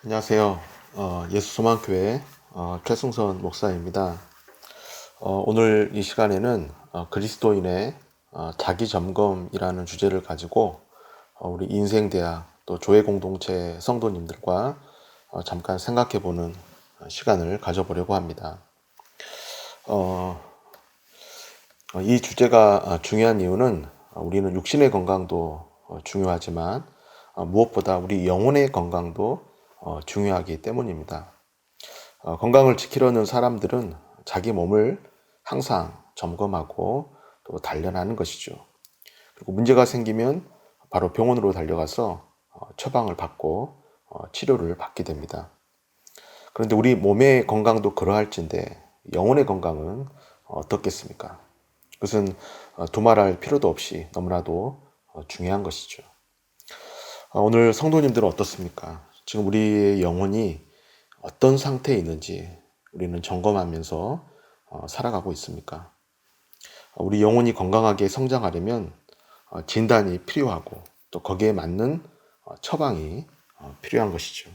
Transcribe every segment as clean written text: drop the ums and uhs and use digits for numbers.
안녕하세요. 예수소망교회 최승선 목사입니다. 오늘 이 시간에는 그리스도인의 자기 점검이라는 주제를 가지고 우리 인생대학 또 교회 공동체 성도님들과 잠깐 생각해보는 시간을 가져보려고 합니다. 이 주제가 중요한 이유는 우리는 육신의 건강도 중요하지만 무엇보다 우리 영혼의 건강도 중요하기 때문입니다. 건강을 지키려는 사람들은 자기 몸을 항상 점검하고 또 단련하는 것이죠. 그리고 문제가 생기면 바로 병원으로 달려가서 처방을 받고 치료를 받게 됩니다. 그런데 우리 몸의 건강도 그러할진데 영혼의 건강은 어떻겠습니까? 그것은 두말할 필요도 없이 너무나도 중요한 것이죠. 오늘 성도님들은 어떻습니까? 지금 우리의 영혼이 어떤 상태에 있는지 우리는 점검하면서 살아가고 있습니까? 우리 영혼이 건강하게 성장하려면 진단이 필요하고 또 거기에 맞는 처방이 필요한 것이죠.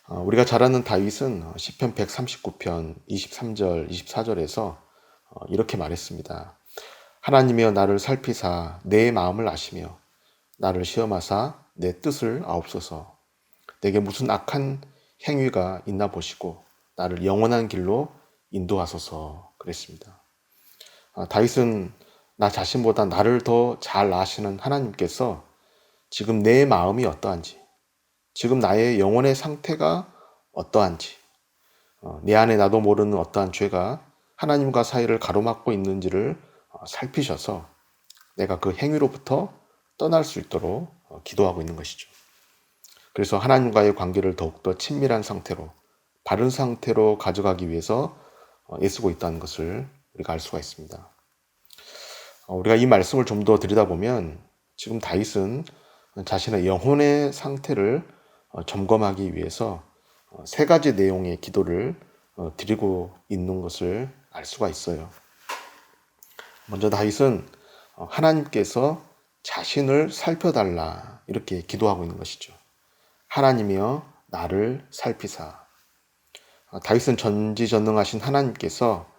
우리가 잘 아는 다윗은 시편 139편 23절 24절에서 이렇게 말했습니다. 하나님이여 나를 살피사 내 마음을 아시며 나를 시험하사 내 뜻을 아옵소서. 내게 무슨 악한 행위가 있나 보시고 나를 영원한 길로 인도하소서 그랬습니다. 다윗은 나 자신보다 나를 더 잘 아시는 하나님께서 지금 내 마음이 어떠한지, 지금 나의 영혼의 상태가 어떠한지, 내 안에 나도 모르는 어떠한 죄가 하나님과 사이를 가로막고 있는지를 살피셔서 내가 그 행위로부터 떠날 수 있도록 기도하고 있는 것이죠. 그래서 하나님과의 관계를 더욱더 친밀한 상태로, 바른 상태로 가져가기 위해서 애쓰고 있다는 것을 우리가 알 수가 있습니다. 우리가 이 말씀을 좀 더 들여다보면 지금 다윗은 자신의 영혼의 상태를 점검하기 위해서 세 가지 내용의 기도를 드리고 있는 것을 알 수가 있어요. 먼저 다윗은 하나님께서 자신을 살펴달라 이렇게 기도하고 있는 것이죠. 하나님이여 나를 살피사. 다윗은 전지전능하신 하나님께서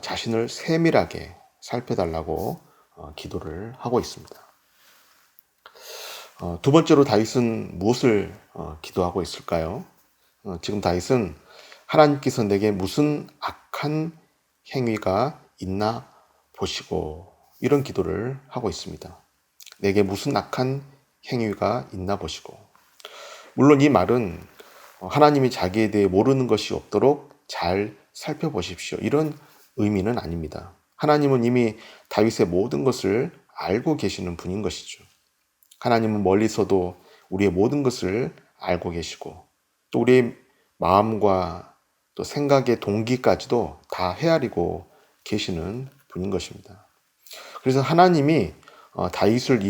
자신을 세밀하게 살펴달라고 기도를 하고 있습니다. 두 번째로 다윗은 무엇을 기도하고 있을까요? 지금 다윗은 하나님께서 내게 무슨 악한 행위가 있나 보시고 이런 기도를 하고 있습니다. 내게 무슨 악한 행위가 있나 보시고. 물론 이 말은 하나님이 자기에 대해 모르는 것이 없도록 잘 살펴보십시오. 이런 의미는 아닙니다. 하나님은 이미 다윗의 모든 것을 알고 계시는 분인 것이죠. 하나님은 멀리서도 우리의 모든 것을 알고 계시고 또 우리의 마음과 또 생각의 동기까지도 다 헤아리고 계시는 분인 것입니다. 그래서 하나님이 다윗을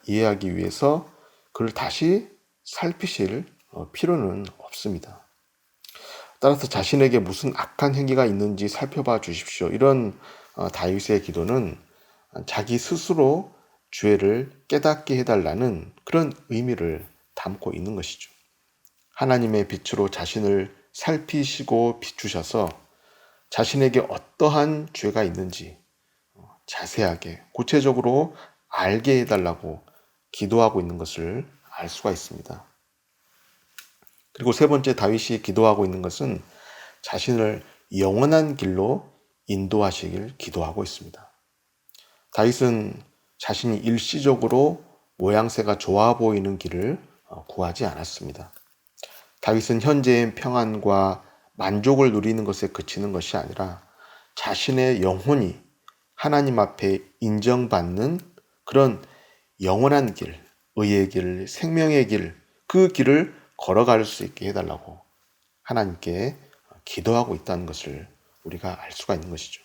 이해하기 위해서 그를 다시 살피실 필요는 없습니다. 따라서 자신에게 무슨 악한 행위가 있는지 살펴봐 주십시오. 이런 다윗의 기도는 자기 스스로 죄를 깨닫게 해달라는 그런 의미를 담고 있는 것이죠. 하나님의 빛으로 자신을 살피시고 비추셔서 자신에게 어떠한 죄가 있는지 자세하게 구체적으로 알게 해달라고 기도하고 있는 것을 알 수가 있습니다. 그리고 세 번째 다윗이 기도하고 있는 것은 자신을 영원한 길로 인도하시길 기도하고 있습니다. 다윗은 자신이 일시적으로 모양새가 좋아 보이는 길을 구하지 않았습니다. 다윗은 현재의 평안과 만족을 누리는 것에 그치는 것이 아니라 자신의 영혼이 하나님 앞에 인정받는 그런 영원한 길, 의의 길, 생명의 길, 그 길을 걸어갈 수 있게 해달라고 하나님께 기도하고 있다는 것을 우리가 알 수가 있는 것이죠.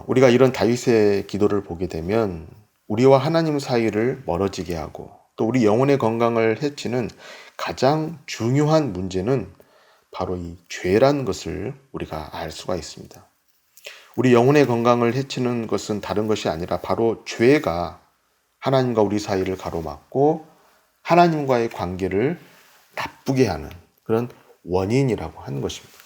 우리가 이런 다윗의 기도를 보게 되면 우리와 하나님 사이를 멀어지게 하고 또 우리 영혼의 건강을 해치는 가장 중요한 문제는 바로 이 죄라는 것을 우리가 알 수가 있습니다. 우리 영혼의 건강을 해치는 것은 다른 것이 아니라 바로 죄가 하나님과 우리 사이를 가로막고 하나님과의 관계를 나쁘게 하는 그런 원인이라고 하는 것입니다.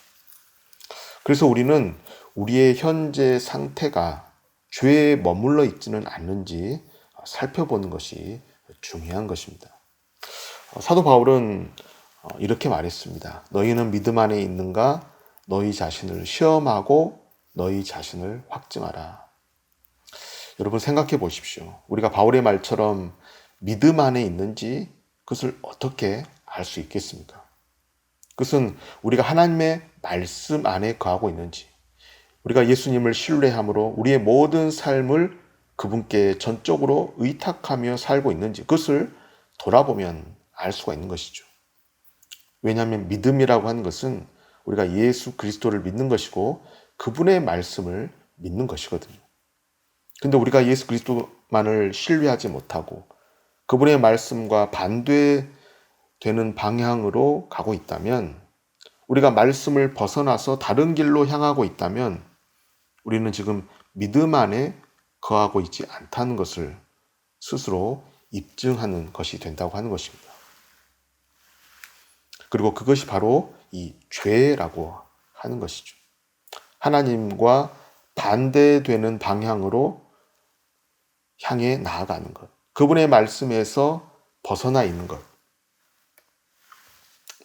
그래서 우리는 우리의 현재 상태가 죄에 머물러 있지는 않는지 살펴보는 것이 중요한 것입니다. 사도 바울은 이렇게 말했습니다. 너희는 믿음 안에 있는가? 너희 자신을 시험하고 너희 자신을 확증하라. 여러분 생각해 보십시오. 우리가 바울의 말처럼 믿음 안에 있는지 그것을 어떻게 알 수 있겠습니까? 그것은 우리가 하나님의 말씀 안에 거하고 있는지, 우리가 예수님을 신뢰함으로 우리의 모든 삶을 그분께 전적으로 의탁하며 살고 있는지 그것을 돌아보면 알 수가 있는 것이죠. 왜냐하면 믿음이라고 하는 것은 우리가 예수 그리스도를 믿는 것이고 그분의 말씀을 믿는 것이거든요. 근데 우리가 예수 그리스도만을 신뢰하지 못하고 그분의 말씀과 반대되는 방향으로 가고 있다면, 우리가 말씀을 벗어나서 다른 길로 향하고 있다면 우리는 지금 믿음 안에 거하고 있지 않다는 것을 스스로 입증하는 것이 된다고 하는 것입니다. 그리고 그것이 바로 이 죄라고 하는 것이죠. 하나님과 반대되는 방향으로 향해 나아가는 것, 그분의 말씀에서 벗어나 있는 것,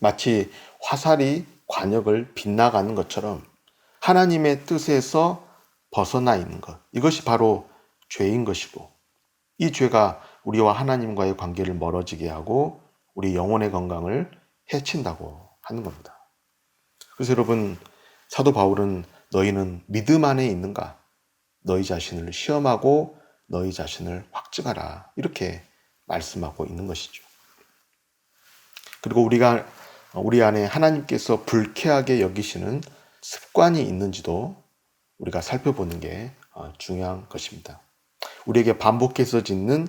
마치 화살이 관역을 빗나가는 것처럼 하나님의 뜻에서 벗어나 있는 것, 이것이 바로 죄인 것이고, 이 죄가 우리와 하나님과의 관계를 멀어지게 하고 우리 영혼의 건강을 해친다고 하는 겁니다. 그래서 여러분, 사도 바울은 너희는 믿음 안에 있는가? 너희 자신을 시험하고 너희 자신을 확증하라, 이렇게 말씀하고 있는 것이죠. 그리고 우리 안에 하나님께서 불쾌하게 여기시는 습관이 있는지도 우리가 살펴보는 게 중요한 것입니다. 우리에게 반복해서 짓는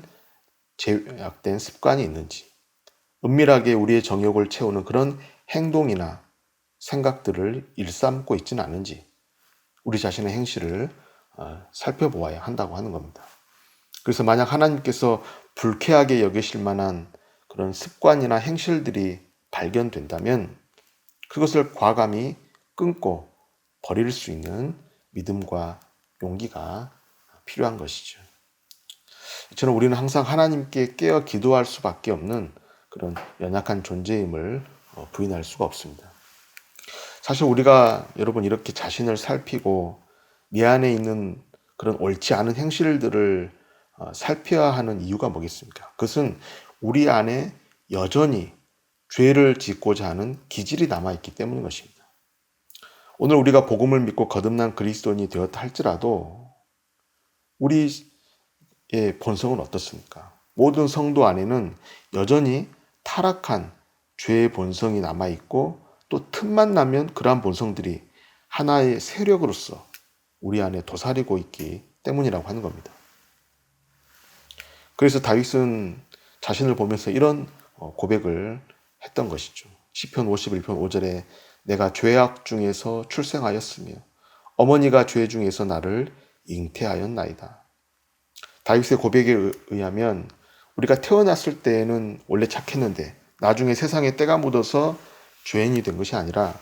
제약된 습관이 있는지, 은밀하게 우리의 정욕을 채우는 그런 행동이나 생각들을 일삼고 있지는 않은지 우리 자신의 행실을 살펴보아야 한다고 하는 겁니다. 그래서 만약 하나님께서 불쾌하게 여기실 만한 그런 습관이나 행실들이 발견된다면 그것을 과감히 끊고 버릴 수 있는 믿음과 용기가 필요한 것이죠. 저는 우리는 항상 하나님께 깨어 기도할 수밖에 없는 그런 연약한 존재임을 부인할 수가 없습니다. 사실 우리가 여러분 이렇게 자신을 살피고 내 안에 있는 그런 옳지 않은 행실들을 살펴야 하는 이유가 뭐겠습니까? 그것은 우리 안에 여전히 죄를 짓고자 하는 기질이 남아있기 때문인 것입니다. 오늘 우리가 복음을 믿고 거듭난 그리스도인이 되었다 할지라도 우리의 본성은 어떻습니까? 모든 성도 안에는 여전히 타락한 죄의 본성이 남아있고, 또 틈만 나면 그러한 본성들이 하나의 세력으로서 우리 안에 도사리고 있기 때문이라고 하는 겁니다. 그래서 다윗은 자신을 보면서 이런 고백을 했던 것이죠. 시편 51편 5절에 내가 죄악 중에서 출생하였으며 어머니가 죄 중에서 나를 잉태하였나이다. 다윗의 고백에 의하면 우리가 태어났을 때에는 원래 착했는데 나중에 세상에 때가 묻어서 죄인이 된 것이 아니라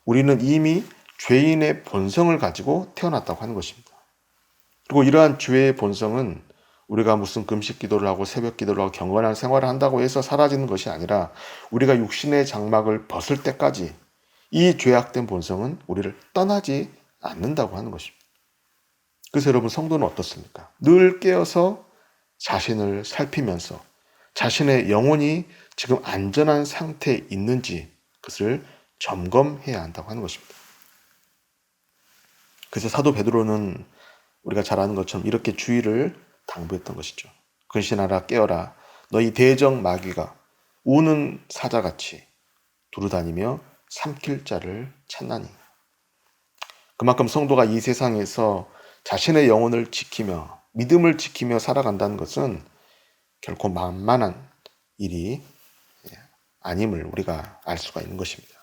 우리는 이미 죄인의 본성을 가지고 태어났다고 하는 것입니다. 그리고 이러한 죄의 본성은 우리가 무슨 금식 기도를 하고 새벽 기도를 하고 경건한 생활을 한다고 해서 사라지는 것이 아니라 우리가 육신의 장막을 벗을 때까지 이 죄악된 본성은 우리를 떠나지 않는다고 하는 것입니다. 그래서 여러분, 성도는 어떻습니까? 늘 깨어서 자신을 살피면서 자신의 영혼이 지금 안전한 상태에 있는지 그것을 점검해야 한다고 하는 것입니다. 그래서 사도 베드로는 우리가 잘 아는 것처럼 이렇게 주의를 당부했던 것이죠. 근신하라, 깨어라. 너희 대적 마귀가 우는 사자같이 두루다니며 삼킬 자를 찾나니. 그만큼 성도가 이 세상에서 자신의 영혼을 지키며 믿음을 지키며 살아간다는 것은 결코 만만한 일이 아님을 우리가 알 수가 있는 것입니다.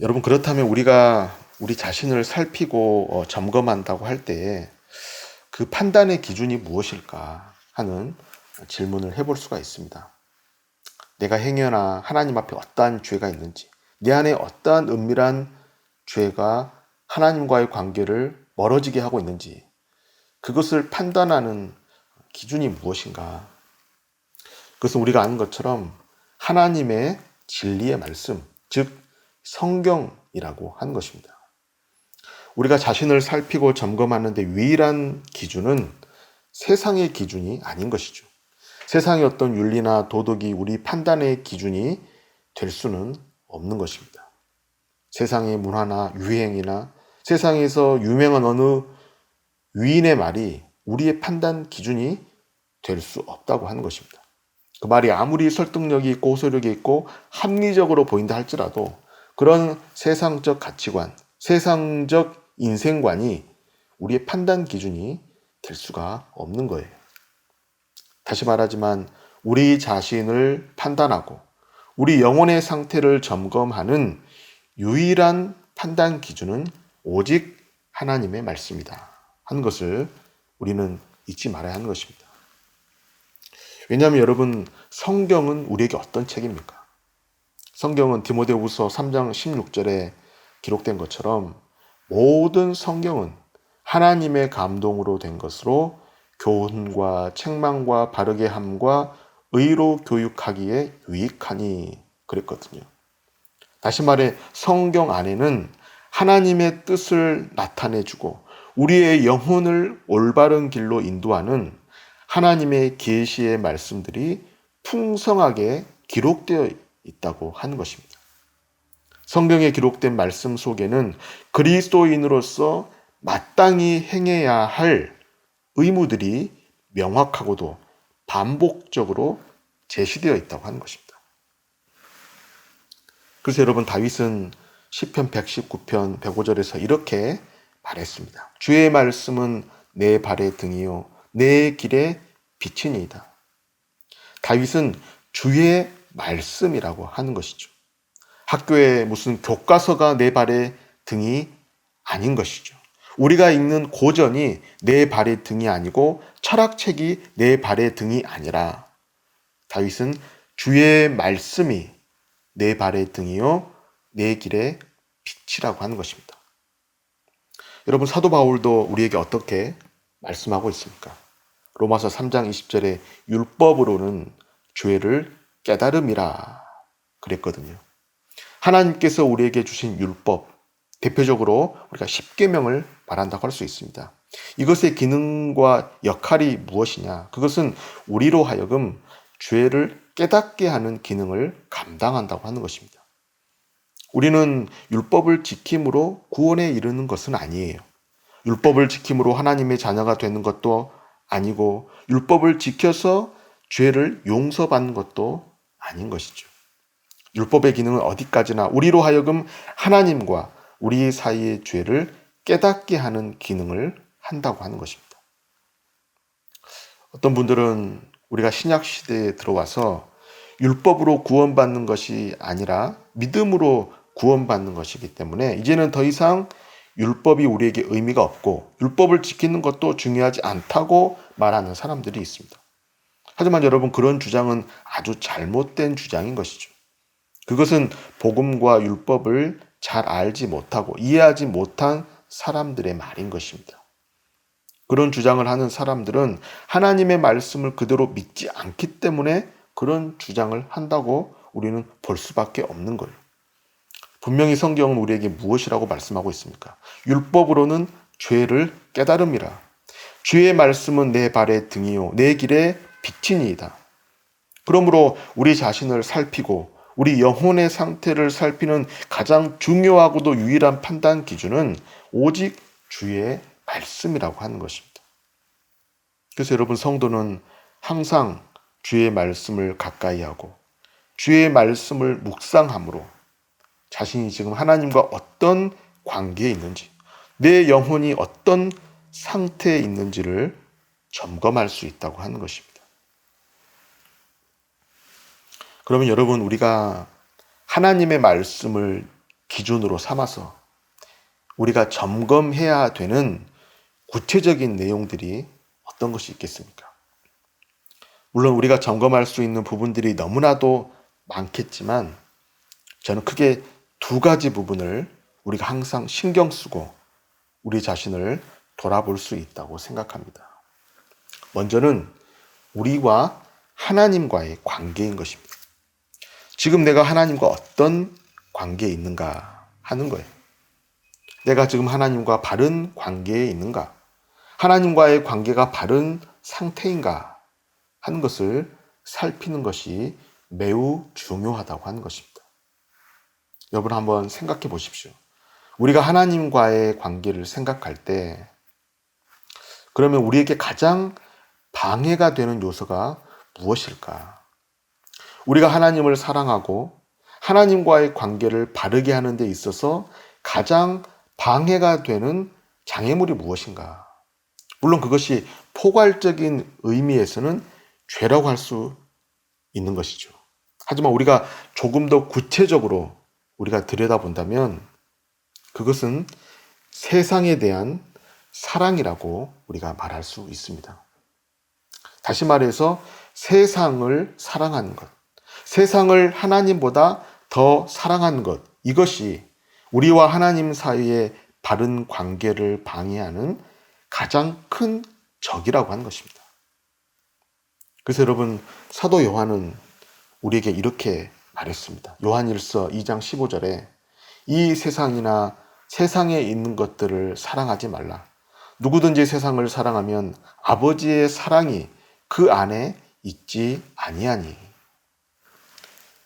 여러분, 그렇다면 우리가 우리 자신을 살피고 점검한다고 할 때 그 판단의 기준이 무엇일까? 하는 질문을 해볼 수가 있습니다. 내가 행여나 하나님 앞에 어떠한 죄가 있는지, 내 안에 어떠한 은밀한 죄가 하나님과의 관계를 멀어지게 하고 있는지, 그것을 판단하는 기준이 무엇인가? 그것은 우리가 아는 것처럼 하나님의 진리의 말씀, 즉 성경이라고 하는 것입니다. 우리가 자신을 살피고 점검하는 데 유일한 기준은 세상의 기준이 아닌 것이죠. 세상의 어떤 윤리나 도덕이 우리 판단의 기준이 될 수는 없는 것입니다. 세상의 문화나 유행이나 세상에서 유명한 어느 위인의 말이 우리의 판단 기준이 될 수 없다고 하는 것입니다. 그 말이 아무리 설득력이 있고 호소력이 있고 합리적으로 보인다 할지라도 그런 세상적 가치관, 세상적 인생관이 우리의 판단 기준이 될 수가 없는 거예요. 다시 말하지만 우리 자신을 판단하고 우리 영혼의 상태를 점검하는 유일한 판단 기준은 오직 하나님의 말씀이다 하는 것을 우리는 잊지 말아야 하는 것입니다. 왜냐하면 여러분, 성경은 우리에게 어떤 책입니까? 성경은 디모데후서 3장 16절에 기록된 것처럼 모든 성경은 하나님의 감동으로 된 것으로 교훈과 책망과 바르게 함과 의로 교육하기에 유익하니 그랬거든요. 다시 말해 성경 안에는 하나님의 뜻을 나타내주고 우리의 영혼을 올바른 길로 인도하는 하나님의 계시의 말씀들이 풍성하게 기록되어 있다고 하는 것입니다. 성경에 기록된 말씀 속에는 그리스도인으로서 마땅히 행해야 할 의무들이 명확하고도 반복적으로 제시되어 있다고 하는 것입니다. 그래서 여러분, 다윗은 시편 119편 105절에서 이렇게 말했습니다. 주의 말씀은 내 발의 등이요 내 길의 빛이니이다. 다윗은 주의 말씀이라고 하는 것이죠. 학교에 무슨 교과서가 내 발의 등이 아닌 것이죠. 우리가 읽는 고전이 내 발의 등이 아니고 철학책이 내 발의 등이 아니라 다윗은 주의 말씀이 내 발의 등이요 내 길의 빛이라고 하는 것입니다. 여러분, 사도 바울도 우리에게 어떻게 말씀하고 있습니까? 로마서 3장 20절에 율법으로는 죄를 깨달음이라 그랬거든요. 하나님께서 우리에게 주신 율법, 대표적으로 우리가 십계명을 말한다고 할 수 있습니다. 이것의 기능과 역할이 무엇이냐? 그것은 우리로 하여금 죄를 깨닫게 하는 기능을 감당한다고 하는 것입니다. 우리는 율법을 지킴으로 구원에 이르는 것은 아니에요. 율법을 지킴으로 하나님의 자녀가 되는 것도 아니고 율법을 지켜서 죄를 용서받는 것도 아닌 것이죠. 율법의 기능은 어디까지나 우리로 하여금 하나님과 우리 사이의 죄를 깨닫게 하는 기능을 한다고 하는 것입니다. 어떤 분들은 우리가 신약 시대에 들어와서 율법으로 구원받는 것이 아니라 믿음으로 구원받는 것이기 때문에 이제는 더 이상 율법이 우리에게 의미가 없고 율법을 지키는 것도 중요하지 않다고 말하는 사람들이 있습니다. 하지만 여러분, 그런 주장은 아주 잘못된 주장인 것이죠. 그것은 복음과 율법을 잘 알지 못하고 이해하지 못한 사람들의 말인 것입니다. 그런 주장을 하는 사람들은 하나님의 말씀을 그대로 믿지 않기 때문에 그런 주장을 한다고 우리는 볼 수밖에 없는 거예요. 분명히 성경은 우리에게 무엇이라고 말씀하고 있습니까? 율법으로는 죄를 깨달음이라. 주의 말씀은 내 발의 등이요 내 길의 빛이니이다. 그러므로 우리 자신을 살피고 우리 영혼의 상태를 살피는 가장 중요하고도 유일한 판단 기준은 오직 주의 말씀이라고 하는 것입니다. 그래서 여러분, 성도는 항상 주의 말씀을 가까이 하고 주의 말씀을 묵상함으로 자신이 지금 하나님과 어떤 관계에 있는지, 내 영혼이 어떤 상태에 있는지를 점검할 수 있다고 하는 것입니다. 그러면 여러분, 우리가 하나님의 말씀을 기준으로 삼아서 우리가 점검해야 되는 구체적인 내용들이 어떤 것이 있겠습니까? 물론 우리가 점검할 수 있는 부분들이 너무나도 많겠지만 저는 크게 두 가지 부분을 우리가 항상 신경 쓰고 우리 자신을 돌아볼 수 있다고 생각합니다. 먼저는 우리와 하나님과의 관계인 것입니다. 지금 내가 하나님과 어떤 관계에 있는가 하는 거예요. 내가 지금 하나님과 바른 관계에 있는가? 하나님과의 관계가 바른 상태인가 하는 것을 살피는 것이 매우 중요하다고 하는 것입니다. 여러분 한번 생각해 보십시오. 우리가 하나님과의 관계를 생각할 때 그러면 우리에게 가장 방해가 되는 요소가 무엇일까? 우리가 하나님을 사랑하고 하나님과의 관계를 바르게 하는 데 있어서 가장 방해가 되는 장애물이 무엇인가? 물론 그것이 포괄적인 의미에서는 죄라고 할 수 있는 것이죠. 하지만 우리가 조금 더 구체적으로 우리가 들여다본다면 그것은 세상에 대한 사랑이라고 우리가 말할 수 있습니다. 다시 말해서 세상을 사랑하는 것, 세상을 하나님보다 더 사랑하는 것, 이것이 우리와 하나님 사이의 바른 관계를 방해하는 가장 큰 적이라고 하는 것입니다. 그래서 여러분, 사도 요한은 우리에게 이렇게 말했습니다. 요한일서 2장 15절에 이 세상이나 세상에 있는 것들을 사랑하지 말라. 누구든지 세상을 사랑하면 아버지의 사랑이 그 안에 있지 아니하니.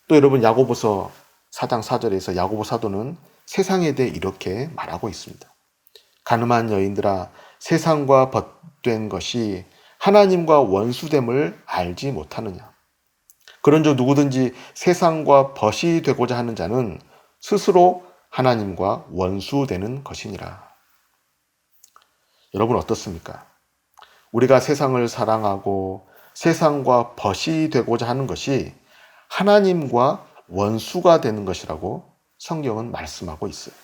또 여러분 야고보서 4장 4절에서 야고보 사도는 세상에 대해 이렇게 말하고 있습니다. 가늠한 여인들아 세상과 벗된 것이 하나님과 원수됨을 알지 못하느냐. 그런즉 누구든지 세상과 벗이 되고자 하는 자는 스스로 하나님과 원수되는 것이니라. 여러분 어떻습니까? 우리가 세상을 사랑하고 세상과 벗이 되고자 하는 것이 하나님과 원수가 되는 것이라고 성경은 말씀하고 있어요.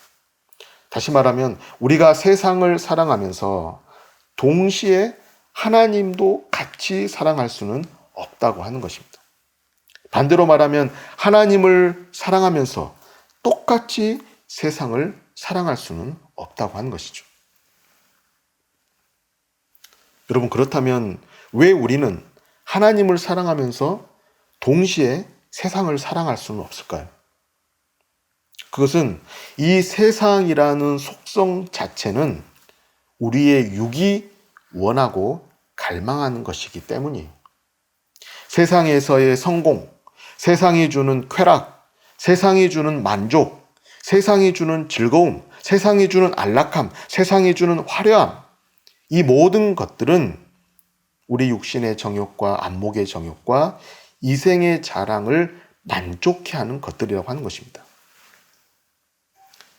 다시 말하면 우리가 세상을 사랑하면서 동시에 하나님도 같이 사랑할 수는 없다고 하는 것입니다. 반대로 말하면 하나님을 사랑하면서 똑같이 세상을 사랑할 수는 없다고 하는 것이죠. 여러분 그렇다면 왜 우리는 하나님을 사랑하면서 동시에 세상을 사랑할 수는 없을까요? 그것은 이 세상이라는 속성 자체는 우리의 육이 원하고 갈망하는 것이기 때문이에요. 세상에서의 성공, 세상이 주는 쾌락, 세상이 주는 만족, 세상이 주는 즐거움, 세상이 주는 안락함, 세상이 주는 화려함, 이 모든 것들은 우리 육신의 정욕과 안목의 정욕과 이생의 자랑을 만족해 하는 것들이라고 하는 것입니다.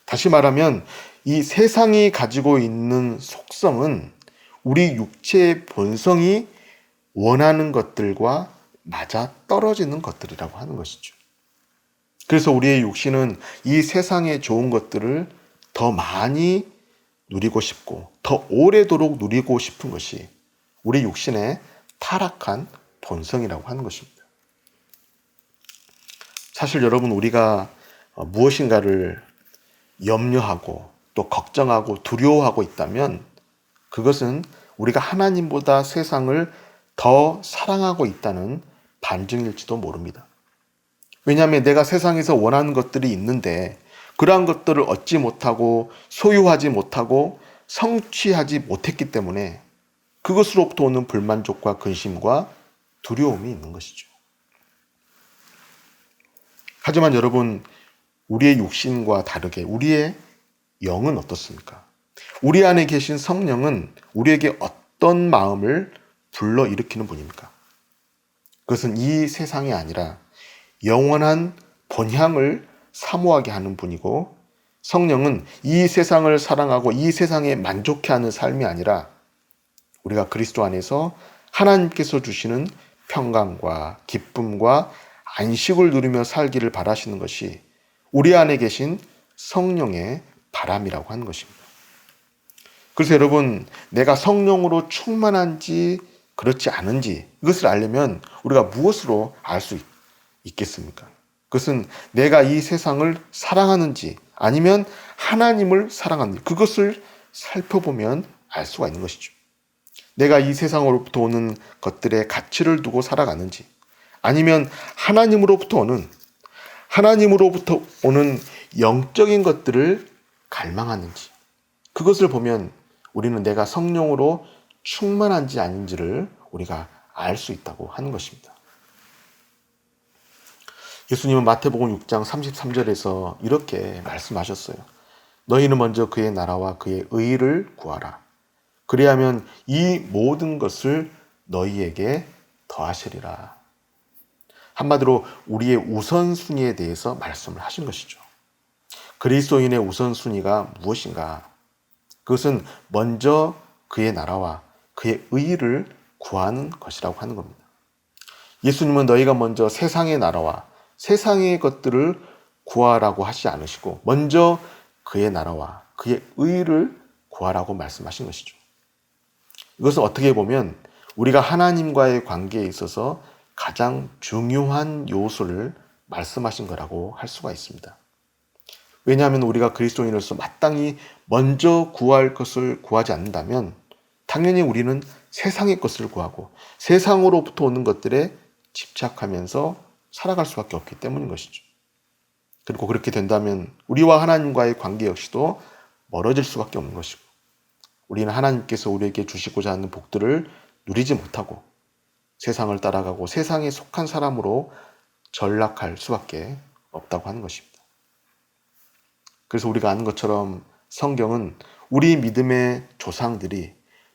다시 말하면 이 세상이 가지고 있는 속성은 우리 육체의 본성이 원하는 것들과 맞아 떨어지는 것들이라고 하는 것이죠. 그래서 우리의 육신은 이 세상의 좋은 것들을 더 많이 누리고 싶고 더 오래도록 누리고 싶은 것이 우리 육신의 타락한 본성이라고 하는 것입니다. 사실 여러분 우리가 무엇인가를 염려하고 또 걱정하고 두려워하고 있다면 그것은 우리가 하나님보다 세상을 더 사랑하고 있다는 반증일지도 모릅니다. 왜냐하면 내가 세상에서 원하는 것들이 있는데 그러한 것들을 얻지 못하고 소유하지 못하고 성취하지 못했기 때문에 그것으로부터 오는 불만족과 근심과 두려움이 있는 것이죠. 하지만 여러분, 우리의 육신과 다르게 우리의 영은 어떻습니까? 우리 안에 계신 성령은 우리에게 어떤 마음을 불러일으키는 분입니까? 그것은 이 세상이 아니라 영원한 본향을 사모하게 하는 분이고 성령은 이 세상을 사랑하고 이 세상에 만족해하는 삶이 아니라 우리가 그리스도 안에서 하나님께서 주시는 평강과 기쁨과 안식을 누리며 살기를 바라시는 것이 우리 안에 계신 성령의 바람이라고 하는 것입니다. 그래서 여러분, 내가 성령으로 충만한지 그렇지 않은지, 이것을 알려면 우리가 무엇으로 알 수 있겠습니까? 그것은 내가 이 세상을 사랑하는지 아니면 하나님을 사랑하는지, 그것을 살펴보면 알 수가 있는 것이죠. 내가 이 세상으로부터 오는 것들의 가치를 두고 살아가는지 아니면 하나님으로부터 오는 영적인 것들을 갈망하는지, 그것을 보면 우리는 내가 성령으로 충만한지 아닌지를 우리가 알 수 있다고 하는 것입니다. 예수님은 마태복음 6장 33절에서 이렇게 말씀하셨어요. 너희는 먼저 그의 나라와 그의 의를 구하라. 그리하면 이 모든 것을 너희에게 더하시리라. 한마디로 우리의 우선순위에 대해서 말씀을 하신 것이죠. 그리스도인의 우선순위가 무엇인가? 그것은 먼저 그의 나라와 그의 의를 구하는 것이라고 하는 겁니다. 예수님은 너희가 먼저 세상의 나라와 세상의 것들을 구하라고 하지 않으시고 먼저 그의 나라와 그의 의를 구하라고 말씀하신 것이죠. 이것은 어떻게 보면 우리가 하나님과의 관계에 있어서 가장 중요한 요소를 말씀하신 거라고 할 수가 있습니다. 왜냐하면 우리가 그리스도인으로서 마땅히 먼저 구할 것을 구하지 않는다면 당연히 우리는 세상의 것을 구하고 세상으로부터 오는 것들에 집착하면서 살아갈 수밖에 없기 때문인 것이죠. 그리고 그렇게 된다면 우리와 하나님과의 관계 역시도 멀어질 수밖에 없는 것이고, 우리는 하나님께서 우리에게 주시고자 하는 복들을 누리지 못하고 세상을 따라가고 세상에 속한 사람으로 전락할 수밖에 없다고 하는 것입니다. 그래서 우리가 아는 것처럼 성경은 우리 믿음의 조상들이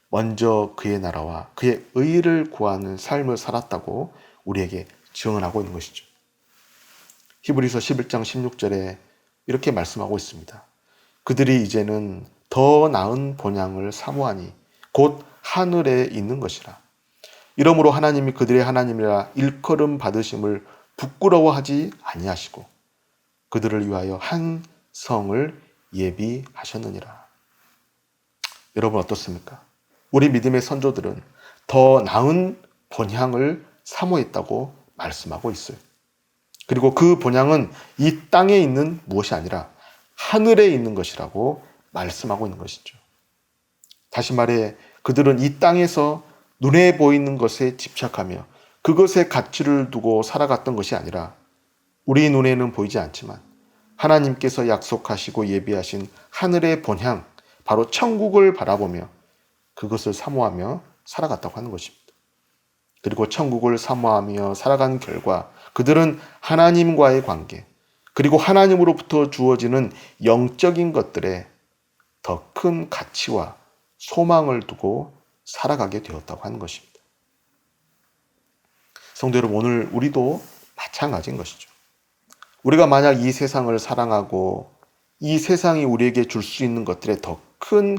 먼저 그의 나라와 그의 의를 구하는 삶을 살았다고 우리에게 증언하고 있는 것이죠. 히브리서 11장 16절에 이렇게 말씀하고 있습니다. 그들이 이제는 더 나은 본향을 사모하니 곧 하늘에 있는 것이라. 이러므로 하나님이 그들의 하나님이라 일컬음 받으심을 부끄러워하지 아니하시고 그들을 위하여 한 성을 예비하셨느니라. 여러분 어떻습니까? 우리 믿음의 선조들은 더 나은 본향을 사모했다고 말씀하고 있어요. 그리고 그 본향은 이 땅에 있는 무엇이 아니라 하늘에 있는 것이라고 말씀하고 있는 것이죠. 다시 말해 그들은 이 땅에서 눈에 보이는 것에 집착하며 그것의 가치를 두고 살아갔던 것이 아니라 우리 눈에는 보이지 않지만 하나님께서 약속하시고 예비하신 하늘의 본향, 바로 천국을 바라보며 그것을 사모하며 살아갔다고 하는 것입니다. 그리고 천국을 사모하며 살아간 결과 그들은 하나님과의 관계, 그리고 하나님으로부터 주어지는 영적인 것들에 더 큰 가치와 소망을 두고 살아가게 되었다고 하는 것입니다. 성도 여러분, 오늘 우리도 마찬가지인 것이죠. 우리가 만약 이 세상을 사랑하고 이 세상이 우리에게 줄 수 있는 것들에 더 큰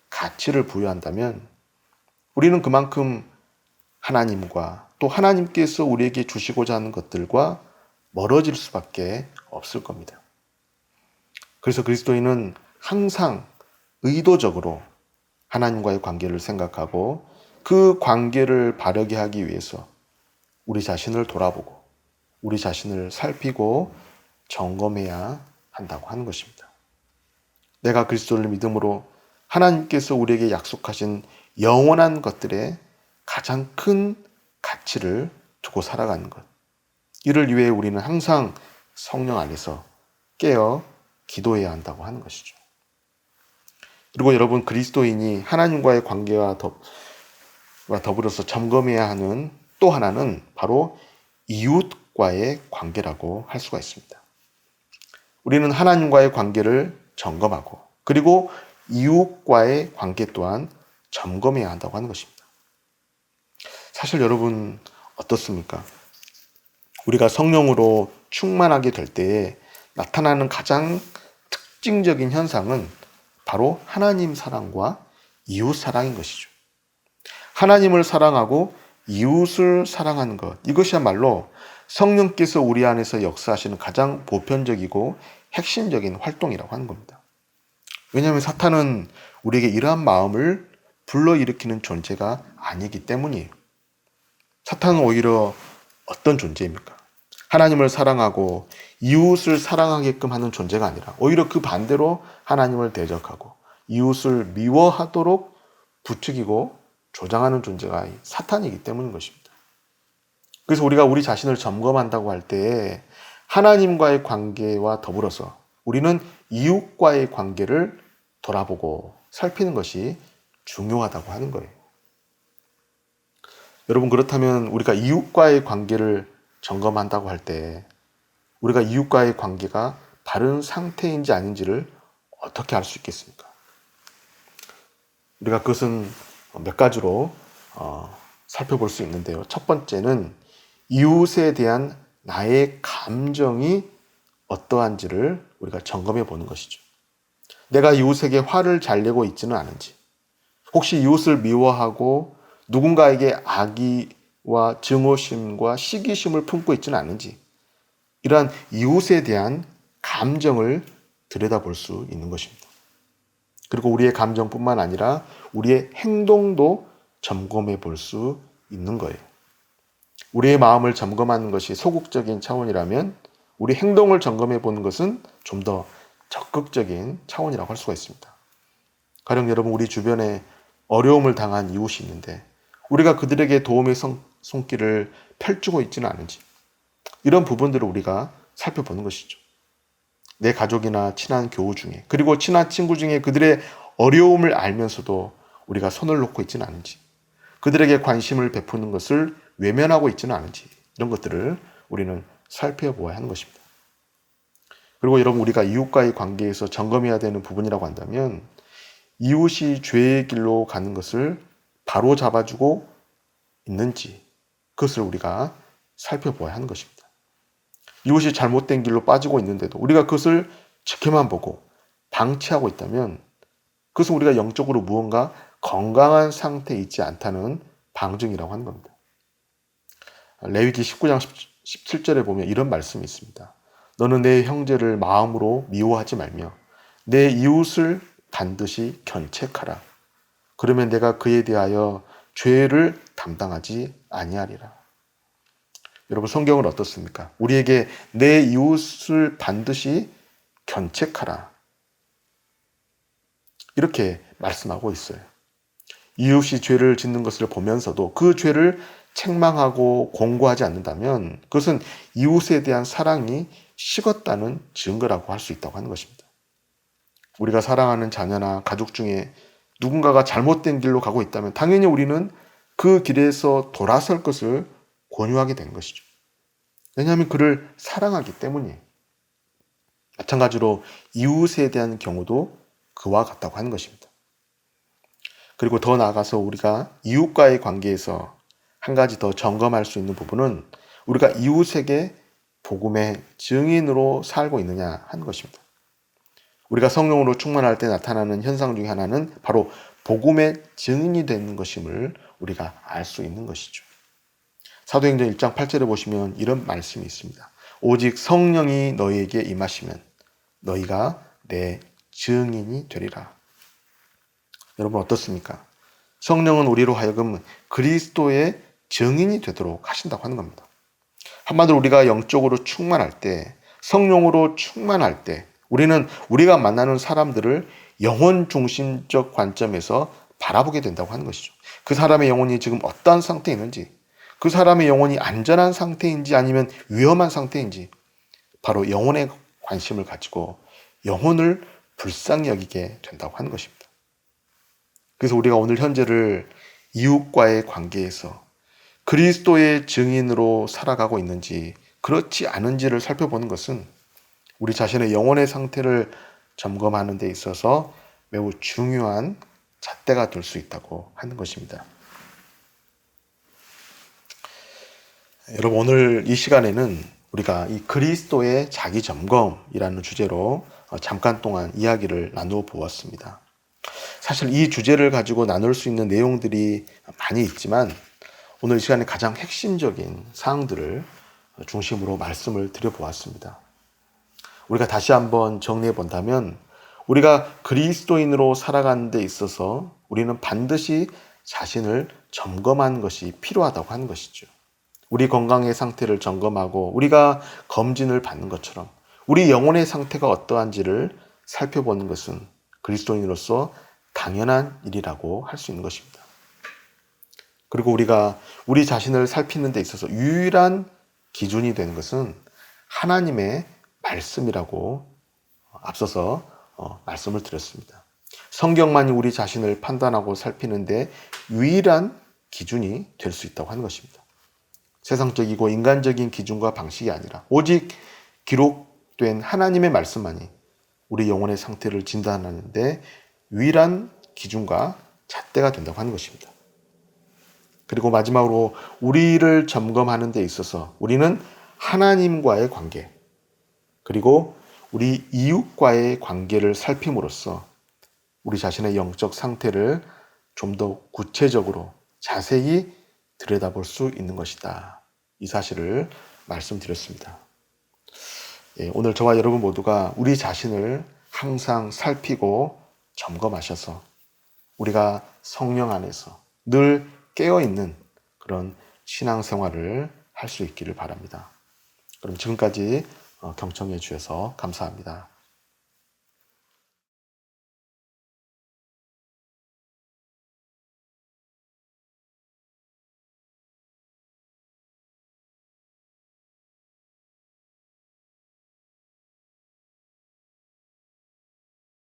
가치를 부여한다면 우리는 그만큼 하나님과 또 하나님께서 우리에게 주시고자 하는 것들과 멀어질 수밖에 없을 겁니다. 그래서 그리스도인은 항상 의도적으로 하나님과의 관계를 생각하고 그 관계를 바르게 하기 위해서 우리 자신을 돌아보고 우리 자신을 살피고 점검해야 한다고 하는 것입니다. 내가 그리스도를 믿음으로 하나님께서 우리에게 약속하신 영원한 것들에 가장 큰 가치를 두고 살아가는 것. 이를 위해 우리는 항상 성령 안에서 깨어 기도해야 한다고 하는 것이죠. 그리고 여러분, 그리스도인이 하나님과의 관계와 더불어서 점검해야 하는 또 하나는 바로 이웃과의 관계라고 할 수가 있습니다. 우리는 하나님과의 관계를 점검하고 그리고 이웃과의 관계 또한 점검해야 한다고 하는 것입니다. 사실 여러분 어떻습니까? 우리가 성령으로 충만하게 될 때에 나타나는 가장 특징적인 현상은 바로 하나님 사랑과 이웃 사랑인 것이죠. 하나님을 사랑하고 이웃을 사랑하는 것, 이것이야말로 성령께서 우리 안에서 역사하시는 가장 보편적이고 핵심적인 활동이라고 하는 겁니다. 왜냐하면 사탄은 우리에게 이러한 마음을 불러일으키는 존재가 아니기 때문이에요. 사탄은 오히려 어떤 존재입니까? 하나님을 사랑하고 이웃을 사랑하게끔 하는 존재가 아니라 오히려 그 반대로 하나님을 대적하고 이웃을 미워하도록 부추기고 조장하는 존재가 사탄이기 때문인 것입니다. 그래서 우리가 우리 자신을 점검한다고 할 때 하나님과의 관계와 더불어서 우리는 이웃과의 관계를 돌아보고 살피는 것이 중요하다고 하는 거예요. 여러분, 그렇다면 우리가 이웃과의 관계를 점검한다고 할 때 우리가 이웃과의 관계가 바른 상태인지 아닌지를 어떻게 알 수 있겠습니까? 우리가 그것은 몇 가지로 살펴볼 수 있는데요. 첫 번째는 이웃에 대한 나의 감정이 어떠한지를 우리가 점검해 보는 것이죠. 내가 이웃에게 화를 잘 내고 있지는 않은지, 혹시 이웃을 미워하고 누군가에게 악의와 증오심과 시기심을 품고 있지는 않은지, 이러한 이웃에 대한 감정을 들여다볼 수 있는 것입니다. 그리고 우리의 감정뿐만 아니라 우리의 행동도 점검해 볼 수 있는 거예요. 우리의 마음을 점검하는 것이 소극적인 차원이라면 우리 행동을 점검해 보는 것은 좀 더 적극적인 차원이라고 할 수가 있습니다. 가령 여러분, 우리 주변에 어려움을 당한 이웃이 있는데 우리가 그들에게 도움의 손길을 펼치고 있지는 않은지, 이런 부분들을 우리가 살펴보는 것이죠. 내 가족이나 친한 교우 중에, 그리고 친한 친구 중에 그들의 어려움을 알면서도 우리가 손을 놓고 있지는 않은지, 그들에게 관심을 베푸는 것을 외면하고 있지는 않은지, 이런 것들을 우리는 살펴보아야 하는 것입니다. 그리고 여러분, 우리가 이웃과의 관계에서 점검해야 되는 부분이라고 한다면 이웃이 죄의 길로 가는 것을 바로 잡아주고 있는지, 그것을 우리가 살펴보아야 하는 것입니다. 이웃이 잘못된 길로 빠지고 있는데도 우리가 그것을 지켜만 보고 방치하고 있다면 그것은 우리가 영적으로 무언가 건강한 상태에 있지 않다는 방증이라고 하는 겁니다. 레위기 19장 17절에 보면 이런 말씀이 있습니다. 너는 내 형제를 마음으로 미워하지 말며 내 이웃을 반드시 견책하라. 그러면 내가 그에 대하여 죄를 담당하지 아니하리라. 여러분, 성경은 어떻습니까? 우리에게 내 이웃을 반드시 견책하라, 이렇게 말씀하고 있어요. 이웃이 죄를 짓는 것을 보면서도 그 죄를 책망하고 공고하지 않는다면 그것은 이웃에 대한 사랑이 식었다는 증거라고 할 수 있다고 하는 것입니다. 우리가 사랑하는 자녀나 가족 중에 누군가가 잘못된 길로 가고 있다면 당연히 우리는 그 길에서 돌아설 것을 권유하게 되는 것이죠. 왜냐하면 그를 사랑하기 때문이에요. 마찬가지로 이웃에 대한 경우도 그와 같다고 하는 것입니다. 그리고 더 나아가서 우리가 이웃과의 관계에서 한 가지 더 점검할 수 있는 부분은 우리가 이웃에게 복음의 증인으로 살고 있느냐 하는 것입니다. 우리가 성령으로 충만할 때 나타나는 현상 중에 하나는 바로 복음의 증인이 되는 것임을 우리가 알 수 있는 것이죠. 사도행전 1장 8절에 보시면 이런 말씀이 있습니다. 오직 성령이 너희에게 임하시면 너희가 내 증인이 되리라. 여러분, 어떻습니까? 성령은 우리로 하여금 그리스도의 증인이 되도록 하신다고 하는 겁니다. 한마디로 우리가 영적으로 충만할 때, 성령으로 충만할 때 우리는 우리가 만나는 사람들을 영혼 중심적 관점에서 바라보게 된다고 하는 것이죠. 그 사람의 영혼이 지금 어떠한 상태에 있는지, 그 사람의 영혼이 안전한 상태인지 아니면 위험한 상태인지, 바로 영혼에 관심을 가지고 영혼을 불쌍히 여기게 된다고 하는 것입니다. 그래서 우리가 오늘 현재를 이웃과의 관계에서 그리스도의 증인으로 살아가고 있는지 그렇지 않은지를 살펴보는 것은 우리 자신의 영혼의 상태를 점검하는 데 있어서 매우 중요한 잣대가 될 수 있다고 하는 것입니다. 여러분, 오늘 이 시간에는 우리가 이 그리스도의 자기 점검이라는 주제로 잠깐 동안 이야기를 나누어 보았습니다. 사실 이 주제를 가지고 나눌 수 있는 내용들이 많이 있지만 오늘 이 시간에 가장 핵심적인 사항들을 중심으로 말씀을 드려보았습니다. 우리가 다시 한번 정리해 본다면 우리가 그리스도인으로 살아가는 데 있어서 우리는 반드시 자신을 점검하는 것이 필요하다고 하는 것이죠. 우리 건강의 상태를 점검하고 우리가 검진을 받는 것처럼 우리 영혼의 상태가 어떠한지를 살펴보는 것은 그리스도인으로서 당연한 일이라고 할 수 있는 것입니다. 그리고 우리가 우리 자신을 살피는 데 있어서 유일한 기준이 되는 것은 하나님의 말씀이라고 앞서서 말씀을 드렸습니다. 성경만이 우리 자신을 판단하고 살피는데 유일한 기준이 될 수 있다고 하는 것입니다. 세상적이고 인간적인 기준과 방식이 아니라 오직 기록된 하나님의 말씀만이 우리 영혼의 상태를 진단하는데 유일한 기준과 잣대가 된다고 하는 것입니다. 그리고 마지막으로 우리를 점검하는 데 있어서 우리는 하나님과의 관계, 그리고 우리 이웃과의 관계를 살핌으로써 우리 자신의 영적 상태를 좀 더 구체적으로 자세히 들여다볼 수 있는 것이다. 이 사실을 말씀드렸습니다. 오늘 저와 여러분 모두가 우리 자신을 항상 살피고 점검하셔서 우리가 성령 안에서 늘 깨어있는 그런 신앙생활을 할 수 있기를 바랍니다. 그럼 지금까지 경청해 주셔서 감사합니다.